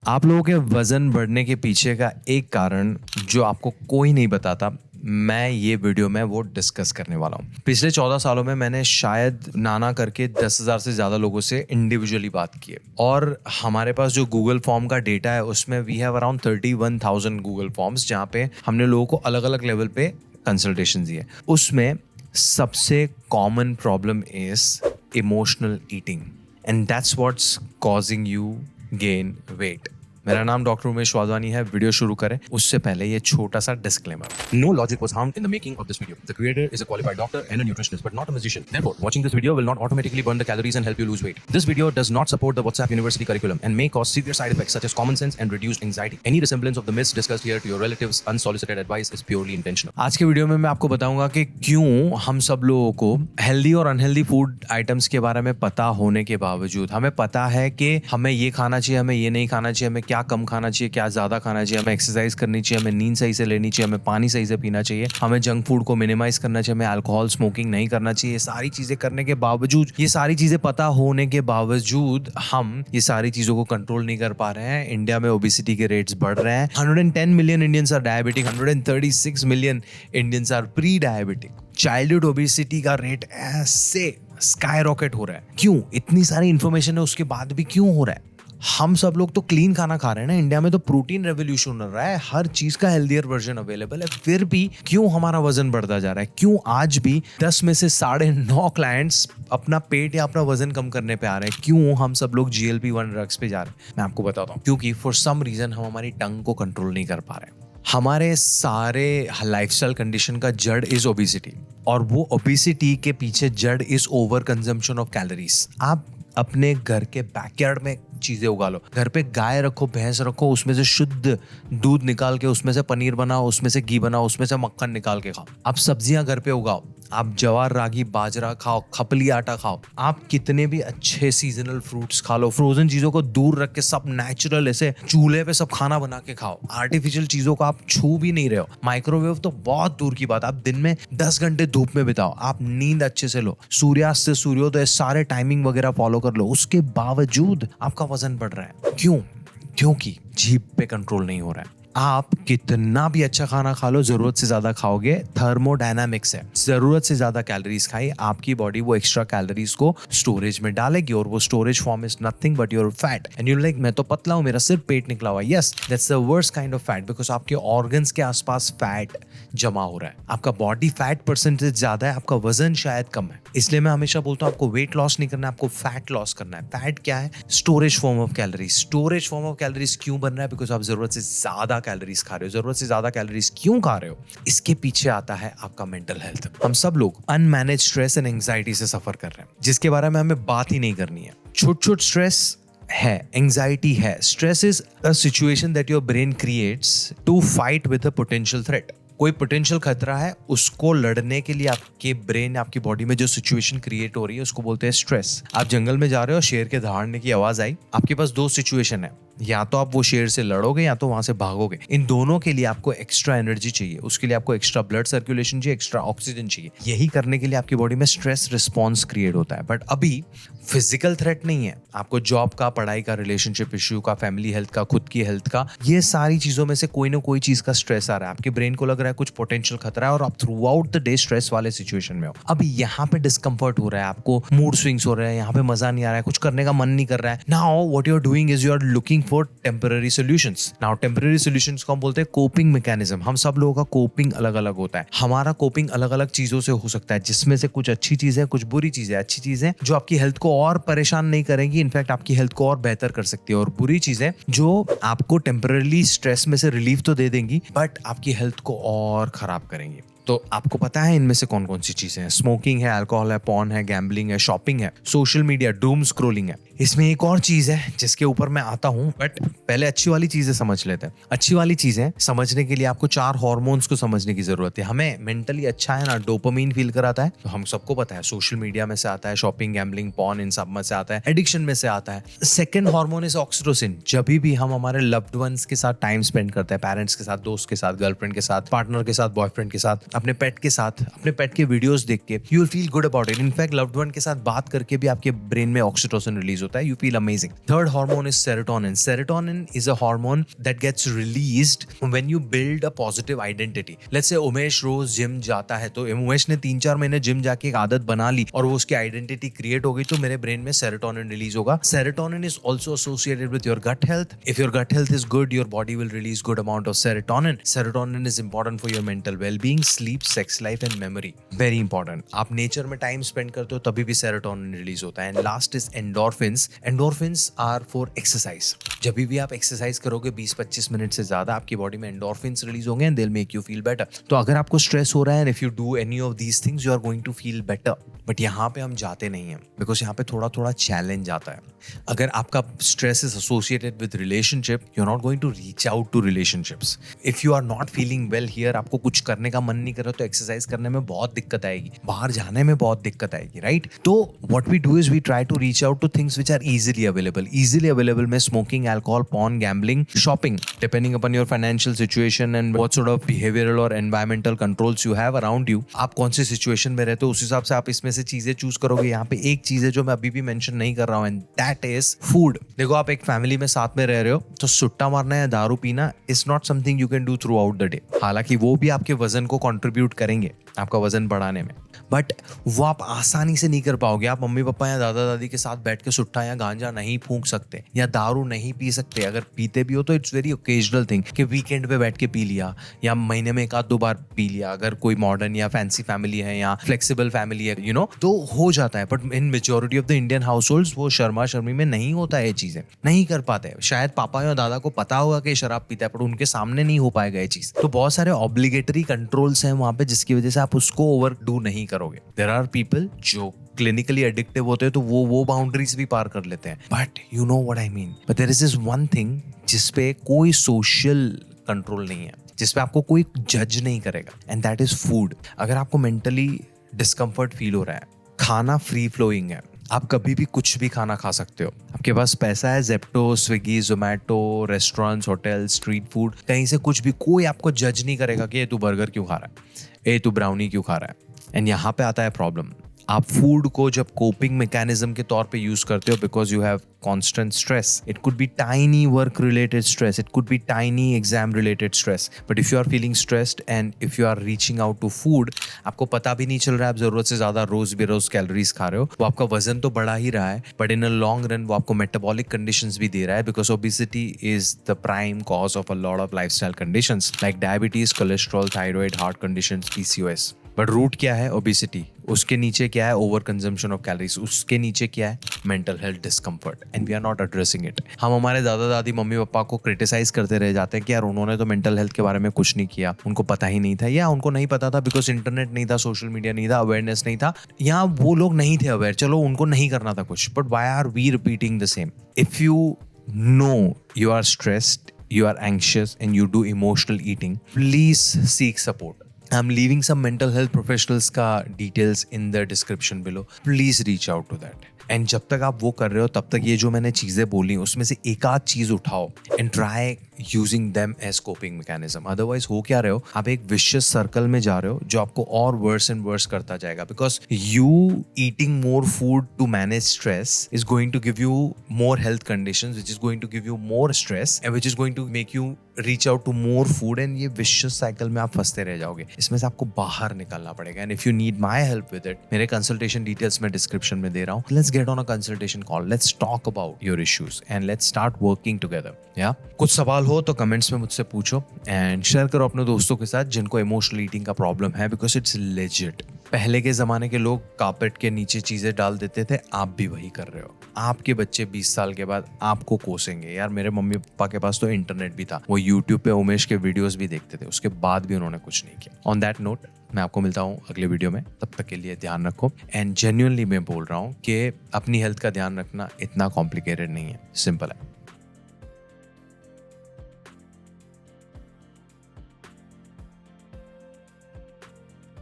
आप लोगों के वजन बढ़ने के पीछे का एक कारण जो आपको कोई नहीं बताता, मैं ये वीडियो में वो डिस्कस करने वाला हूँ। पिछले 14 सालों में मैंने शायद नाना करके 10,000 से ज़्यादा लोगों से इंडिविजुअली बात की है, और हमारे पास जो गूगल फॉर्म का डेटा है उसमें we have around 31,000 Google forms, जहाँ पे हमने लोगों को अलग अलग लेवल पे कंसल्टेशन दी है। उसमें सबसे common problem is emotional eating, and that's what's causing you gain weight. मेरा नाम डॉक्टर उमेश वाधवानी है। वीडियो शुरू करें उससे पहले ये छोटा सा disclaimer. No logic was harmed in the making of this video. The creator is a qualified doctor and a nutritionist, but not a musician. Therefore, watching this video will not automatically burn the calories and help you lose weight. This video does not support the WhatsApp University curriculum and may cause severe side effects such as common sense and reduced anxiety. Any resemblance of the myths discussed here to your relatives' unsolicited advice is purely intentional. आज के video में मैं आपको बताऊंगा कि क्यों हम सब लोगों को हेल्दी और अनहेल्दी फूड आइटम्स के बारे में पता होने के बावजूद हमें पता है कि हमें ये खाना चाहिए, हमें ये नहीं खाना चाहिए, हमें क्या कम खाना चाहिए, क्या ज्यादा खाना चाहिए, हमें एक्सरसाइज करनी चाहिए, हमें नींद सही से लेनी चाहिए, हमें पानी सही से पीना चाहिए, हमें जंक फूड को मिनिमाइज करना चाहिए, हमें अल्कोहल स्मोकिंग नहीं करना चाहिए। ये सारी चीजें करने के बावजूद, ये सारी चीजें पता होने के बावजूद हम ये सारी चीजों को कंट्रोल नहीं कर पा रहे हैं। इंडिया में ओबेसिटी के रेट्स बढ़ रहे हैं। 110 million Indians are diabetic, 136 million Indians are pre diabetic. Childhood obesity का रेट ऐसे स्काई रॉकेट हो रहा है। क्यों? इतनी सारी इंफॉर्मेशन है उसके बाद भी क्यों हो रहा है? हम सब लोग तो क्लीन खाना खा रहे हैं ना। इंडिया में तो प्रोटीन रेवोल्यूशन हो रहा है, हर चीज का हेल्दियर वर्जन अवेलेबल है, फिर भी क्यों हमारा वजन बढ़ता जा रहा है? क्यों आज भी 10 में से 9.5 क्लाइंट्स अपना पेट या अपना वजन कम करने पे आ रहे हैं? क्यों हम सब लोग GLP-1 ड्रग्स पे जा रहे हैं? मैं आपको बताता हूँ। क्योंकि फॉर सम रीजन हम हमारी टंग को कंट्रोल नहीं कर पा रहे हैं। हमारे सारे लाइफस्टाइल कंडीशन का जड़ इज ओबेसिटी, और वो ओबेसिटी के पीछे जड़ is over consumption of calories. आप अपने घर के बैकयार्ड में चीजें उगा लो, घर पे गाय रखो, भैंस रखो, उसमें से शुद्ध दूध निकाल के उसमें से पनीर बनाओ, उसमें से घी बनाओ, उसमें से मक्खन निकाल के खाओ। आप सब्जियां घर पे उगाओ, आप जवार, रागी, बाजरा खाओ, खपली आटा खाओ, आप कितने भी अच्छे सीजनल फ्रूट्स खा लो, फ्रोजन चीजों को दूर रख के सब नेचुरल ऐसे चूल्हे पे सब खाना बना के खाओ। आर्टिफिशियल चीजों को आप छू भी नहीं रहे हो। माइक्रोवेव तो बहुत दूर की बात। आप दिन में 10 घंटे धूप में बिताओ, आप नींद अच्छे से लो, सूर्यास्त से सूर्योदय सारे टाइमिंग वगैरह फॉलो कर लो, उसके बावजूद आपका वजन बढ़ रहा है। क्यों? क्योंकि जीभ पे कंट्रोल नहीं हो रहा है। आप कितना भी अच्छा खाना खा लो, जरूरत से ज्यादा खाओगे। थर्मोडायनामिक्स है, जरूरत से ज्यादा कैलोरीज खाई, आपकी बॉडी वो एक्स्ट्रा कैलोरीज को स्टोरेज में डालेगी, और वो storage form is nothing but your fat. And you like, मैं तो पतला हूं, मेरा सिर्फ पेट निकला हुआ है। Yes, that's the worst kind of fat, because आपके ऑर्गन्स के आसपास फैट जमा हो रहा है। आपका बॉडी फैट परसेंटेज ज्यादा है, आपका वजन शायद कम है। इसलिए मैं हमेशा बोलता हूँ आपको वेट लॉस नहीं करना है, आपको फैट लॉस करना है। फैट क्या है? Storage form of calories. Storage form of calories क्यों बन रहा है? बिकॉज आप जरूरत से ज्यादा कैलोरीज खा रहे हो। जरूरत से ज्यादा कैलोरीज क्यों खा रहे हो? इसके पीछे आता है आपका मेंटल हेल्थ। हम सब लोग अनमैनेज स्ट्रेस एंड एंजाइटी से सफर कर रहे हैं, जिसके बारे में हमें बात ही नहीं करनी है। छोट छोट स्ट्रेस है, एंजाइटी है। Stress is a situation that your brain creates to fight with a potential threat. कोई पोटेंशियल खतरा है, उसको लड़ने के लिए आपके ब्रेन, आपकी बॉडी में जो सिचुएशन क्रिएट हो रही है उसको बोलते हैं स्ट्रेस। आप जंगल में जा रहे हो, शेर के दहाड़ने की आवाज आई, आपके पास 2 सिचुएशन है, या तो आप वो शेर से लड़ोगे या तो वहां से भागोगे। इन दोनों के लिए आपको एक्स्ट्रा एनर्जी चाहिए, उसके लिए आपको एक्स्ट्रा ब्लड सर्कुलेशन चाहिए, एक्स्ट्रा ऑक्सीजन चाहिए। यही करने के लिए आपकी बॉडी में स्ट्रेस रिस्पॉन्स क्रिएट होता है। बट अभी फिजिकल थ्रेट नहीं है, आपको जॉब का, पढ़ाई का, रिलेशनशिप इश्यू का, फैमिली हेल्थ का, खुद की हेल्थ का, ये सारी चीजों में से कोई ना कोई चीज का स्ट्रेस आ रहा है। आपके ब्रेन को लग रहा है कुछ पोटेंशियल खतरा है, और आप through out the day stress वाले सिचुएशन में हो। अब यहाँ पे डिस्कम्फर्ट हो रहा है, आपको मूड स्विंग्स हो रहे हैं, यहाँ पे मजा नहीं आ रहा है, कुछ करने का मन नहीं कर रहा है। Now what you are doing is you are looking for temporary solutions. Now temporary solutions को हम बोलते हैं कोपिंग मैकेनिज्म। हम सब लोगों का कोपिंग अलग अलग होता है। हमारा कोपिंग अलग अलग चीजों से हो सकता है, जिसमें से कुछ अच्छी चीजें, कुछ बुरी चीजें। अच्छी चीजें जो आपकी हेल्थ को और परेशान नहीं करेंगी, इनफैक्ट आपकी हेल्थ को और बेहतर कर सकती है, और बुरी चीजें जो आपको टेम्पररी स्ट्रेस में से रिलीफ तो दे देंगी बट आपकी हेल्थ को और खराब करेंगी। तो आपको पता है इनमें से कौन कौन सी चीजें हैं? स्मोकिंग है, अल्कोहल है, पॉर्न है, गैम्बलिंग है, शॉपिंग है, सोशल मीडिया, डूम स्क्रोलिंग है। इसमें एक और चीज है जिसके ऊपर मैं आता हूं, बट पहले अच्छी वाली चीजें समझ लेते हैं। अच्छी वाली चीजें समझने के लिए आपको 4 हार्मोन्स को समझने की जरूरत है। हमें मेंटली अच्छा है ना, डोपामिन फील कराता है, तो हम सबको पता है। सोशल मीडिया में से आता है, शॉपिंग, गैम्बलिंग, पॉर्न, इन सब में से आता है, एडिक्शन में से आता है। Second hormone is oxytocin. जब भी हम हमारे लव्ड वंस के साथ टाइम स्पेंड करते हैं, पेरेंट्स के साथ, दोस्त के साथ, गर्लफ्रेंड के साथ, पार्टनर के साथ, बॉयफ्रेंड के साथ, अपने पेट के साथ, अपने पेट के वीडियोस देख के you will feel good about it. In fact loved one के साथ बात करके भी आपके ब्रेन में ऑक्सीटोसिन रिलीज होता है, you feel amazing. Third hormone is serotonin. Serotonin is a hormone that gets released when you build a positive identity. Let's say Umesh rose gym जाता है, तो उमेश ने 3-4 महीने जिम जाके एक आदत बना ली और वो उसकी आइडेंटिटी क्रिएट हो गई, तो मेरे ब्रेन में सेरोटोनिन रिलीज होगा। Serotonin is also associated with your gut health. If your gut health is good, your body will release good amount of serotonin. Serotonin is important for your mental wellbeing, sleep, sex life and memory. Very important. आप nature में time spend करते हो तभी भी serotonin release होता है। And last is endorphins. Endorphins are for exercise. जब भी आप एक्सरसाइज करोगे 20-25 मिनट से ज्यादा, आपकी बॉडी में एंडोर्फिन्स रिलीज होंगे and they will make you feel better. तो अगर आपको स्ट्रेस हो रहा है, if you do any of these things, you are going to feel better. But यहाँ पे हम जाते नहीं हैं बिकॉज यहाँ पे थोड़ा चैलेंज आता है। अगर आपका stress is associated with relationship, you are not going to reach out to relationships. If you are not feeling well here, आपको कुछ करने का मन नहीं कर रहा, तो एक्सरसाइज करने में बहुत दिक्कत आएगी, बाहर जाने में बहुत दिक्कत आएगी, राइट? तो what we do is we try to reach out to things which are easily available. Easily available में smoking, alcohol, porn, gambling, shopping, depending upon your financial situation and what sort of behavioural or environmental controls you have around you. आप कौन सी situation में रहते हो, उस हिसाब से आप इसमें से चीजें चूज करोगे। यहाँ पे एक चीज है जो मैं अभी भी मेंशन नहीं कर रहा हूँ, एंड दैट इज फूड। देखो, आप एक फैमिली में साथ में रह रहे हो, तो सुट्टा मारना या दारू पीना is not something you can do through out the day. हालांकि वो भी आपके वजन को कंट्रीब्यूट करेंगे, आपका वजन बढ़ाने में, बट वो आप आसानी से नहीं कर पाओगे। आप मम्मी पापा या दादा दादी के साथ बैठ के सुट्टा या गांजा नहीं फूंक सकते या दारू नहीं पी सकते। अगर पीते भी हो तो इट्स वेरी ओकेजनल थिंग कि वीकेंड पे बैठ के पी लिया या महीने में 1-2 बार पी लिया। अगर कोई मॉडर्न या फैंसी फैमिली है या फ्लेक्सिबल फैमिली है, यू नो, तो हो जाता है। But in majority of the Indian house holds वो शर्मा शर्मी में नहीं होता है, ये चीजें नहीं कर पाते। शायद पापा या दादा को पता होगा कि शराब पीता है, पर उनके सामने नहीं हो पाएगा ये चीज। तो बहुत सारे ऑब्लिगेटरी कंट्रोल्स हैं वहां पे, जिसकी वजह से आप उसको ओवर डू नहीं करोगे। देयर आर पीपल जो क्लिनिकली एडिक्टिव होते हैं, तो वो बाउंड्रीज भी पार कर लेते हैं। But you know what I mean. But there is this one thing जिसपे कोई सोशल कंट्रोल नहीं है, जिसपे आपको कोई जज नहीं करेगा, एंड दैट इज फूड। अगर आपको मेंटली डिस्कम्फर्ट फील हो रहा है, खाना फ्री फ्लोइंग है, आप कभी भी कुछ भी खाना खा सकते हो। आपके पास पैसा है, Zepto, Swiggy, Zomato, restaurants, hotel, street food, कहीं से कुछ भी, कोई आपको जज नहीं करेगा कि ये तू बर्गर क्यों खा रहा है, ये तू ब्राउनी क्यों खा रहा है। एंड यहाँ पे आता है प्रॉब्लम। आप फूड को जब कोपिंग मैकेनिज्म के तौर पे यूज करते हो because you have constant stress. It could be tiny work related stress, it could be tiny exam related stress, but if you are feeling stressed and if you are reaching out to food, आपको पता भी नहीं चल रहा है, आप जरूरत से ज्यादा रोज बेरोज कैलोरीज खा रहे हो, वो आपका वजन तो बढ़ा ही रहा है, but in a long run वो आपको मेटाबॉलिक कंडीशंस भी दे रहा है, because obesity is the prime cause of a lot of lifestyle conditions like diabetes, cholesterol, thyroid, heart conditions, PCOS। But root क्या है? ओबेसिटी। उसके नीचे क्या है? Over consumption of calories. उसके नीचे क्या है? Mental health discomfort, and we are not addressing it. हम हमारे दादा दादी, मम्मी पापा को क्रिटिसाइज करते रह जाते हैं कि यार उन्होंने तो मेंटल हेल्थ के बारे में कुछ नहीं किया, उनको पता ही नहीं था, या उनको नहीं पता था बिकॉज इंटरनेट नहीं था, सोशल मीडिया नहीं था, अवेयरनेस नहीं था, या वो लोग नहीं थे अवेयर, चलो उनको नहीं करना था कुछ। But why are we repeating the same? If you know you are stressed, you are anxious and you do emotional eating, please seek support. I'm leaving some mental health professionals का details in the description below. Please reach out to that. And जब तक आप वो कर रहे हो तब तक ये जो मैंने चीज़ें बोली उसमें से एक आध चीज़ उठाओ and try using them as coping mechanism. Otherwise हो क्या रहे हो, आप एक विशियस सर्कल में जा रहे हो जो आपको और वर्स एंड वर्स करता जाएगा, because you eating more food to manage stress is going to give you more health conditions, which is going to give you more stress and which is going to make you reach out to more food, and ये vicious cycle में आप फंसते रह जाओगे। इसमें से आपको बाहर निकलना पड़ेगा। And if you need my help with it, मेरे कंसल्टेशन डिटेल्स मैं डिस्क्रिप्शन में दे रहा हूँ। Let's get on a consultation call, let's talk about your issues and let's start working together. या कुछ सवाल हो तो कमेंट्स में मुझसे पूछो एंड शेयर करो अपने दोस्तों के साथ जिनको इमोशनल ईटिंग का प्रॉब्लम है, बिकॉज इट्स लेजिट। पहले के जमाने के लोग कार्पेट के नीचे चीजें डाल देते थे, आप भी वही कर रहे हो। आपके बच्चे 20 साल के बाद आपको कोसेंगे। यार मेरे मम्मी पापा के पास तो इंटरनेट भी था, वो यूट्यूब पे उमेश के वीडियोस भी देखते थे, उसके बाद भी उन्होंने कुछ नहीं किया। ऑन दैट नोट मैं आपको मिलता हूँ अगले वीडियो में, तब तक के लिए ध्यान रखो। एंड जेन्युइनली मैं बोल रहा हूँ कि अपनी हेल्थ का ध्यान रखना इतना कॉम्प्लिकेटेड नहीं है, सिंपल है।